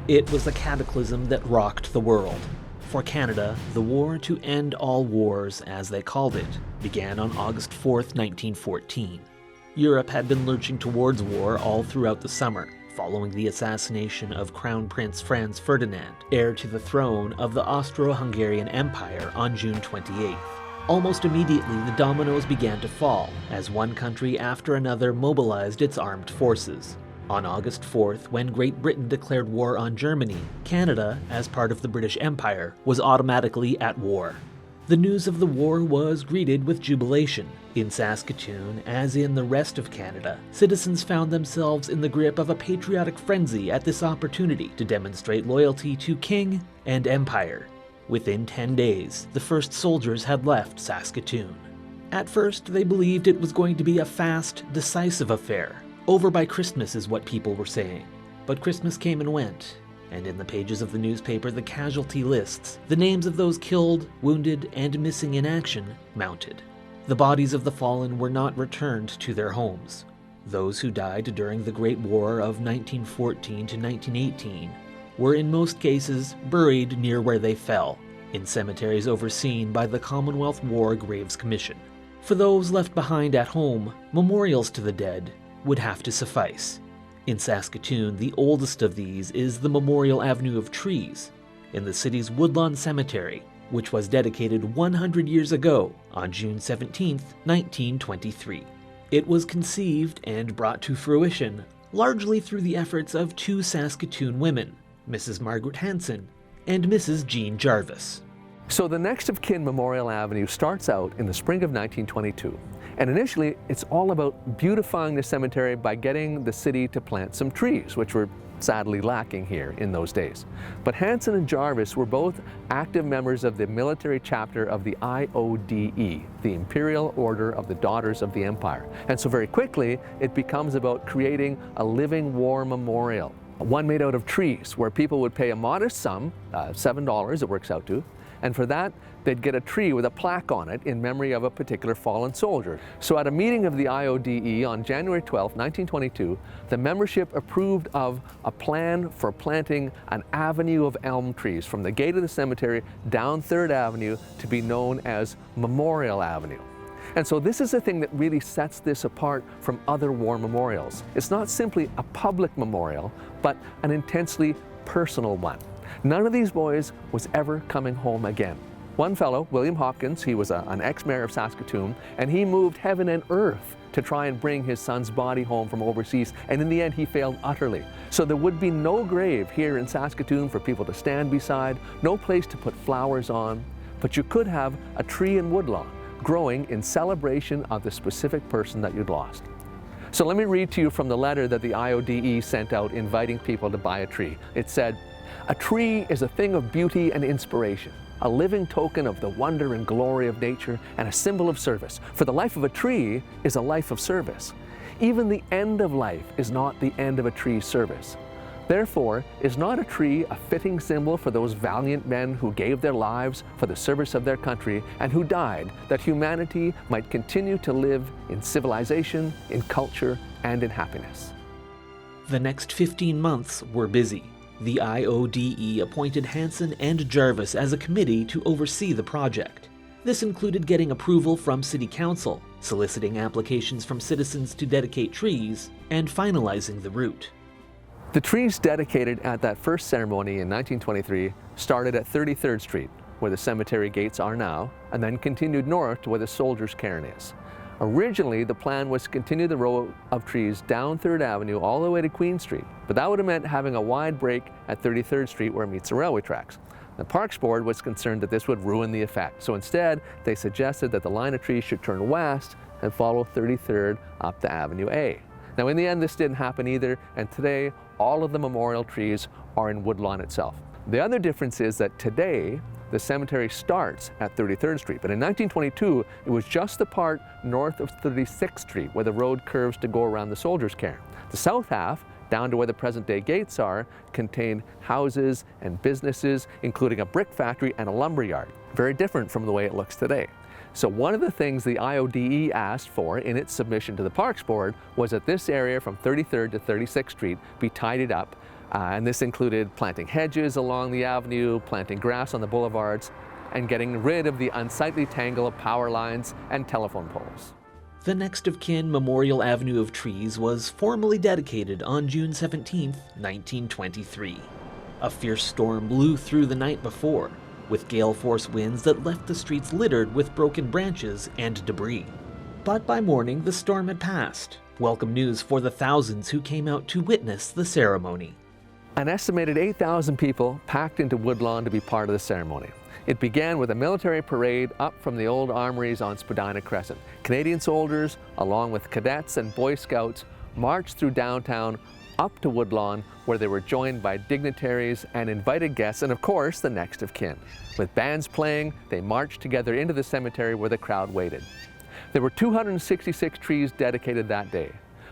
It was a cataclysm that rocked the world. For Canada, the war to end all wars, as they called it, began on August 4th, 1914. Europe had been lurching towards war all throughout the summer, following the assassination of Crown Prince Franz Ferdinand, heir to the throne of the Austro-Hungarian Empire, on June 28th. Almost immediately, the dominoes began to fall, as one country after another mobilized its armed forces. On August 4th, when Great Britain declared war on Germany, Canada, as part of the British Empire, was automatically at war. The news of the war was greeted with jubilation. In Saskatoon, as in the rest of Canada, citizens found themselves in the grip of a patriotic frenzy at this opportunity to demonstrate loyalty to King and Empire. Within 10 days, the first soldiers had left Saskatoon. At first, they believed it was going to be a fast, decisive affair. Over by Christmas is what people were saying. But Christmas came and went, and in the pages of the newspaper, the casualty lists, the names of those killed, wounded, and missing in action, mounted. The bodies of the fallen were not returned to their homes. Those who died during the Great War of 1914 to 1918 were in most cases buried near where they fell, in cemeteries overseen by the Commonwealth War Graves Commission. For those left behind at home, memorials to the dead would have to suffice. In Saskatoon, the oldest of these is the Memorial Avenue of Trees in the city's Woodlawn Cemetery, which was dedicated 100 years ago on June 17, 1923. It was conceived and brought to fruition largely through the efforts of two Saskatoon women, Mrs. Margaret Hansen and Mrs. Jean Jarvis. So the next of kin Memorial Avenue starts out in the spring of 1922. And initially, it's all about beautifying the cemetery by getting the city to plant some trees, which were sadly lacking here in those days. But Hansen and Jarvis were both active members of the military chapter of the IODE, the Imperial Order of the Daughters of the Empire. And so very quickly, it becomes about creating a living war memorial, one made out of trees, where people would pay a modest sum, $7 it works out to, and for that, they'd get a tree with a plaque on it in memory of a particular fallen soldier. So at a meeting of the IODE on January 12, 1922, the membership approved of a plan for planting an avenue of elm trees from the gate of the cemetery down 3rd Avenue to be known as Memorial Avenue. And so this is the thing that really sets this apart from other war memorials. It's not simply a public memorial, but an intensely personal one. None of these boys was ever coming home again. One fellow, William Hopkins, he was an ex-mayor of Saskatoon, and he moved heaven and earth to try and bring his son's body home from overseas, and in the end he failed utterly. So there would be no grave here in Saskatoon for people to stand beside, no place to put flowers on, but you could have a tree in Woodlawn growing in celebration of the specific person that you'd lost. So let me read to you from the letter that the IODE sent out inviting people to buy a tree. It said, "A tree is a thing of beauty and inspiration, a living token of the wonder and glory of nature and a symbol of service. For the life of a tree is a life of service. Even the end of life is not the end of a tree's service. Therefore, is not a tree a fitting symbol for those valiant men who gave their lives for the service of their country and who died that humanity might continue to live in civilization, in culture, and in happiness?" The next 15 months were busy. The IODE appointed Hansen and Jarvis as a committee to oversee the project. This included getting approval from City Council, soliciting applications from citizens to dedicate trees, and finalizing the route. The trees dedicated at that first ceremony in 1923 started at 33rd Street, where the cemetery gates are now, and then continued north to where the Soldiers' Cairn is. Originally, the plan was to continue the row of trees down 3rd Avenue all the way to Queen Street, but that would have meant having a wide break at 33rd Street where it meets the railway tracks. The Parks Board was concerned that this would ruin the effect, so instead, they suggested that the line of trees should turn west and follow 33rd up to Avenue A. Now, in the end, this didn't happen either, and today, all of the memorial trees are in Woodlawn itself. The other difference is that today, the cemetery starts at 33rd Street, but in 1922, it was just the part north of 36th Street where the road curves to go around the Soldiers' Cairn. The south half, down to where the present-day gates are, contained houses and businesses, including a brick factory and a lumber yard. Very different from the way it looks today. So one of the things the IODE asked for in its submission to the Parks Board was that this area from 33rd to 36th Street be tidied up And this included planting hedges along the avenue, planting grass on the boulevards, and getting rid of the unsightly tangle of power lines and telephone poles. The next of kin Memorial Avenue of trees was formally dedicated on June 17, 1923. A fierce storm blew through the night before, with gale-force winds that left the streets littered with broken branches and debris. But by morning, the storm had passed. Welcome news for the thousands who came out to witness the ceremony. An estimated 8,000 people packed into Woodlawn to be part of the ceremony. It began with a military parade up from the old armories on Spadina Crescent. Canadian soldiers, along with cadets and Boy Scouts, marched through downtown up to Woodlawn, where they were joined by dignitaries and invited guests, and of course, the next of kin. With bands playing, they marched together into the cemetery where the crowd waited. There were 266 trees dedicated that day.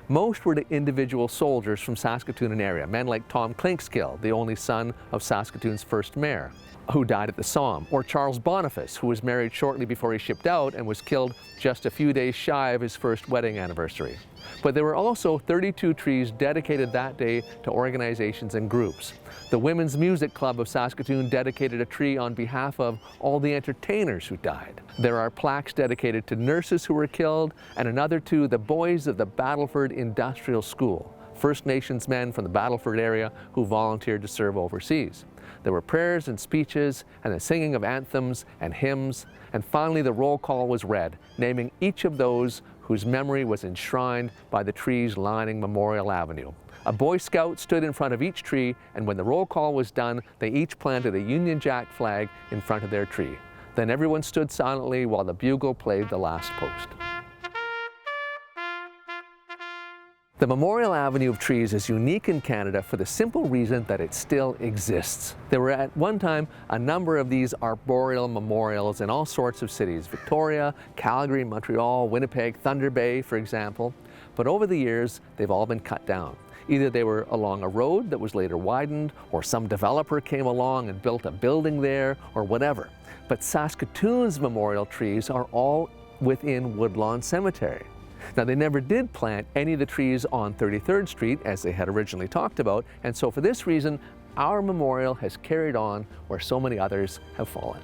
Most were to individual soldiers from Saskatoon and area, men like Tom Klinkskill, the only son of Saskatoon's first mayor, who died at the Somme, or Charles Boniface, who was married shortly before he shipped out and was killed just a few days shy of his first wedding anniversary. But there were also 32 trees dedicated that day to organizations and groups. The Women's Music Club of Saskatoon dedicated a tree on behalf of all the entertainers who died. There are plaques dedicated to nurses who were killed, and another to the boys of the Battleford Industrial School, First Nations men from the Battleford area who volunteered to serve overseas. There were prayers and speeches and the singing of anthems and hymns, and finally the roll call was read, naming each of those whose memory was enshrined by the trees lining Memorial Avenue. A Boy Scout stood in front of each tree, and when the roll call was done, they each planted a Union Jack flag in front of their tree. Then everyone stood silently while the bugle played the last post. The Memorial Avenue of trees is unique in Canada for the simple reason that it still exists. There were at one time a number of these arboreal memorials in all sorts of cities: Victoria, Calgary, Montreal, Winnipeg, Thunder Bay, for example. But over the years, they've all been cut down. Either they were along a road that was later widened, or some developer came along and built a building there, or whatever. But Saskatoon's memorial trees are all within Woodlawn Cemetery. Now, they never did plant any of the trees on 33rd Street as they had originally talked about, and so for this reason, our memorial has carried on where so many others have fallen.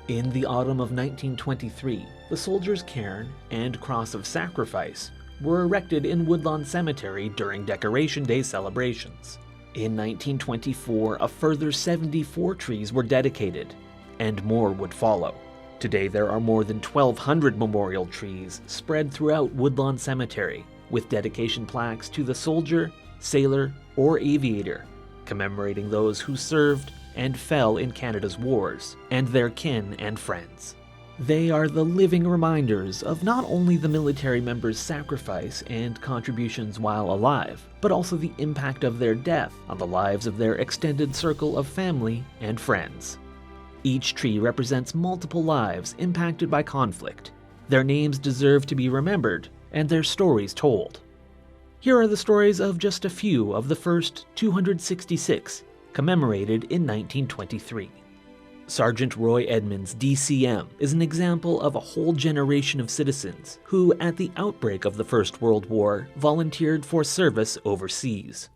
In the autumn of 1923, the Soldiers' Cairn and Cross of Sacrifice were erected in Woodlawn Cemetery during Decoration Day celebrations. In 1924, a further 74 trees were dedicated, and more would follow. Today there are more than 1,200 memorial trees spread throughout Woodlawn Cemetery, with dedication plaques to the soldier, sailor, or aviator, commemorating those who served and fell in Canada's wars, and their kin and friends. They are the living reminders of not only the military members' sacrifice and contributions while alive, but also the impact of their death on the lives of their extended circle of family and friends. Each tree represents multiple lives impacted by conflict. Their names deserve to be remembered, and their stories told. Here are the stories of just a few of the first 266 commemorated in 1923. Sergeant Roy Edmunds, DCM, is an example of a whole generation of citizens who, at the outbreak of the First World War, volunteered for service overseas.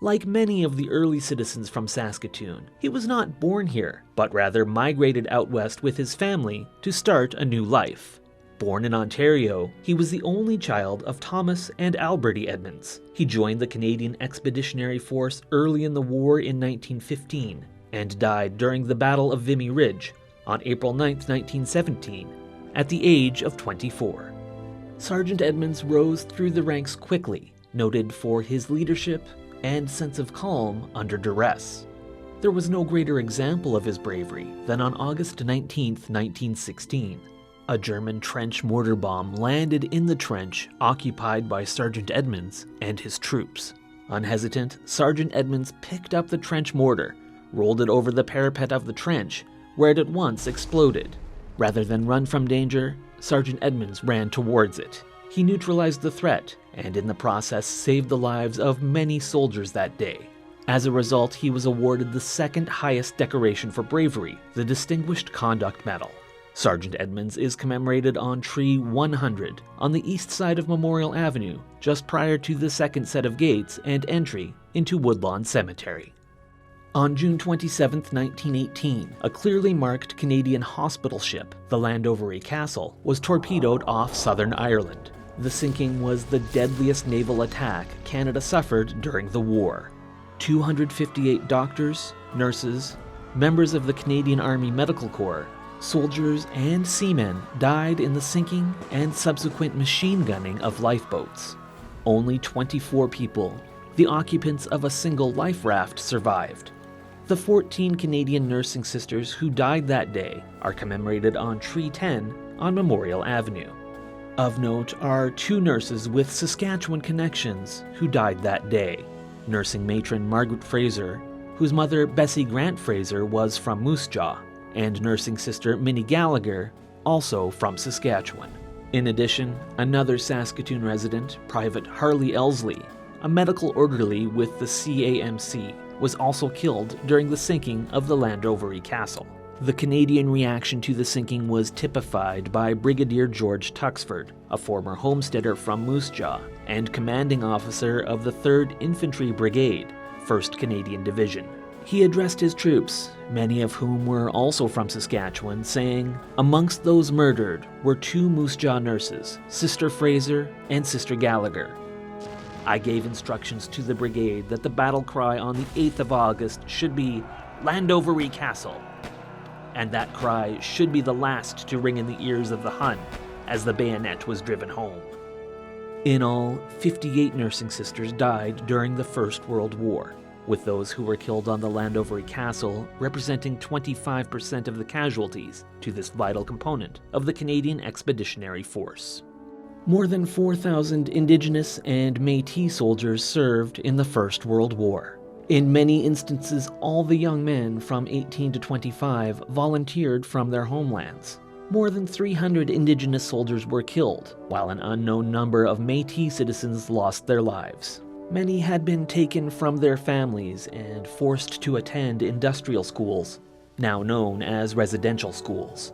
Like many of the early citizens from Saskatoon, he was not born here, but rather migrated out west with his family to start a new life. Born in Ontario, he was the only child of Thomas and Alberta Edmunds. He joined the Canadian Expeditionary Force early in the war in 1915 and died during the Battle of Vimy Ridge on April 9, 1917, at the age of 24. Sergeant Edmunds rose through the ranks quickly, noted for his leadership and sense of calm under duress. There was no greater example of his bravery than on August 19, 1916. A German trench mortar bomb landed in the trench occupied by Sergeant Edmunds and his troops. Unhesitant, Sergeant Edmunds picked up the trench mortar, rolled it over the parapet of the trench, where it at once exploded. Rather than run from danger, Sergeant Edmunds ran towards it. He neutralized the threat, and in the process saved the lives of many soldiers that day. As a result, he was awarded the second highest decoration for bravery, the Distinguished Conduct Medal. Sergeant Edmunds is commemorated on Tree 100 on the east side of Memorial Avenue, just prior to the second set of gates and entry into Woodlawn Cemetery. On June 27, 1918, a clearly marked Canadian hospital ship, the Llandovery Castle, was torpedoed off southern Ireland. The sinking was the deadliest naval attack Canada suffered during the war. 258 doctors, nurses, members of the Canadian Army Medical Corps, soldiers, and seamen died in the sinking and subsequent machine gunning of lifeboats. Only 24 people, the occupants of a single life raft, survived. The 14 Canadian nursing sisters who died that day are commemorated on Tree 10 on Memorial Avenue. Of note are 2 nurses with Saskatchewan connections who died that day. Nursing matron Margaret Fraser, whose mother Bessie Grant Fraser was from Moose Jaw, and nursing sister Minnie Gallagher, also from Saskatchewan. In addition, another Saskatoon resident, Private Harley Elsley, a medical orderly with the CAMC, was also killed during the sinking of the Llandovery Castle. The Canadian reaction to the sinking was typified by Brigadier George Tuxford, a former homesteader from Moose Jaw and commanding officer of the 3rd Infantry Brigade, 1st Canadian Division. He addressed his troops, many of whom were also from Saskatchewan, saying, "Amongst those murdered were 2 Moose Jaw nurses, Sister Fraser and Sister Gallagher. I gave instructions to the brigade that the battle cry on the 8th of August should be Llandovery Castle, and that cry should be the last to ring in the ears of the Hun as the bayonet was driven home." In all, 58 nursing sisters died during the First World War, with those who were killed on the Llandovery Castle representing 25% of the casualties to this vital component of the Canadian Expeditionary Force. More than 4,000 Indigenous and Metis soldiers served in the First World War. In many instances, all the young men from 18 to 25 volunteered from their homelands. More than 300 Indigenous soldiers were killed, while an unknown number of Metis citizens lost their lives. Many had been taken from their families and forced to attend industrial schools, now known as residential schools.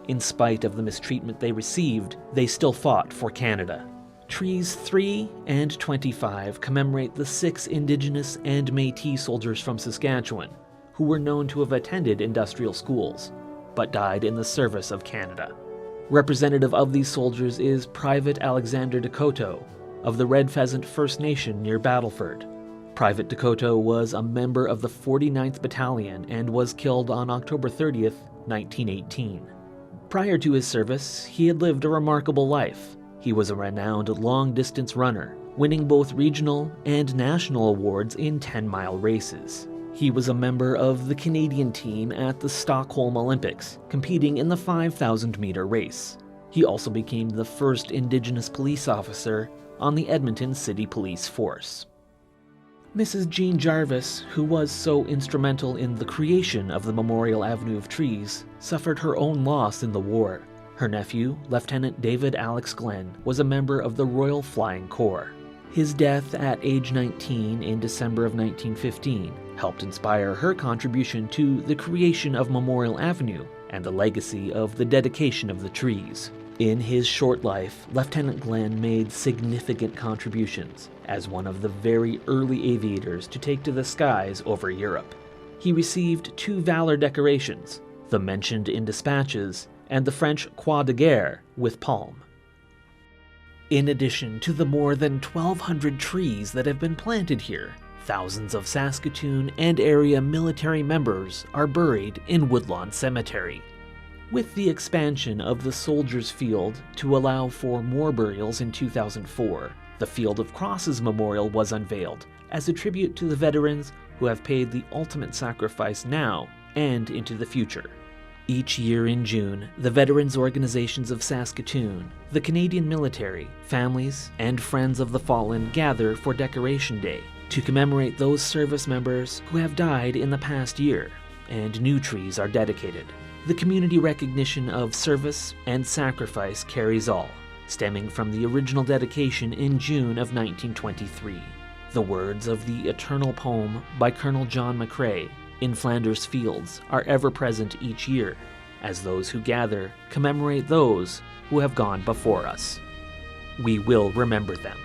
In spite of the mistreatment they received, they still fought for Canada. Trees 3 and 25 commemorate the 6 Indigenous and Metis soldiers from Saskatchewan, who were known to have attended industrial schools, but died in the service of Canada. Representative of these soldiers is Private Alexander Decoteau, of the Red Pheasant First Nation near Battleford. Private Decoteau was a member of the 49th Battalion and was killed on October 30th, 1918. Prior to his service, he had lived a remarkable life. He was a renowned long-distance runner, winning both regional and national awards in 10-mile races. He was a member of the Canadian team at the Stockholm Olympics, competing in the 5,000-meter race. He also became the first Indigenous police officer on the Edmonton City Police Force. Mrs. Jean Jarvis, who was so instrumental in the creation of the Memorial Avenue of Trees, suffered her own loss in the war. Her nephew, Lieutenant David Alex Glen, was a member of the Royal Flying Corps. His death at age 19 in December of 1915 helped inspire her contribution to the creation of Memorial Avenue and the legacy of the dedication of the trees. In his short life, Lieutenant Glen made significant contributions as one of the very early aviators to take to the skies over Europe. He received 2 Valor decorations, the mentioned in dispatches, and the French Croix de Guerre with palm. In addition to the more than 1,200 trees that have been planted here, thousands of Saskatoon and area military members are buried in Woodlawn Cemetery. With the expansion of the Soldiers' Field to allow for more burials in 2004, the Field of Crosses Memorial was unveiled as a tribute to the veterans who have paid the ultimate sacrifice now and into the future. Each year in June, the veterans organizations of Saskatoon, the Canadian military, families, and friends of the fallen gather for Decoration Day to commemorate those service members who have died in the past year, and new trees are dedicated. The community recognition of service and sacrifice carries all, stemming from the original dedication in June of 1923. The words of the eternal poem by Colonel John McCrae, In Flanders Fields, are ever present each year, as those who gather commemorate those who have gone before us. We will remember them.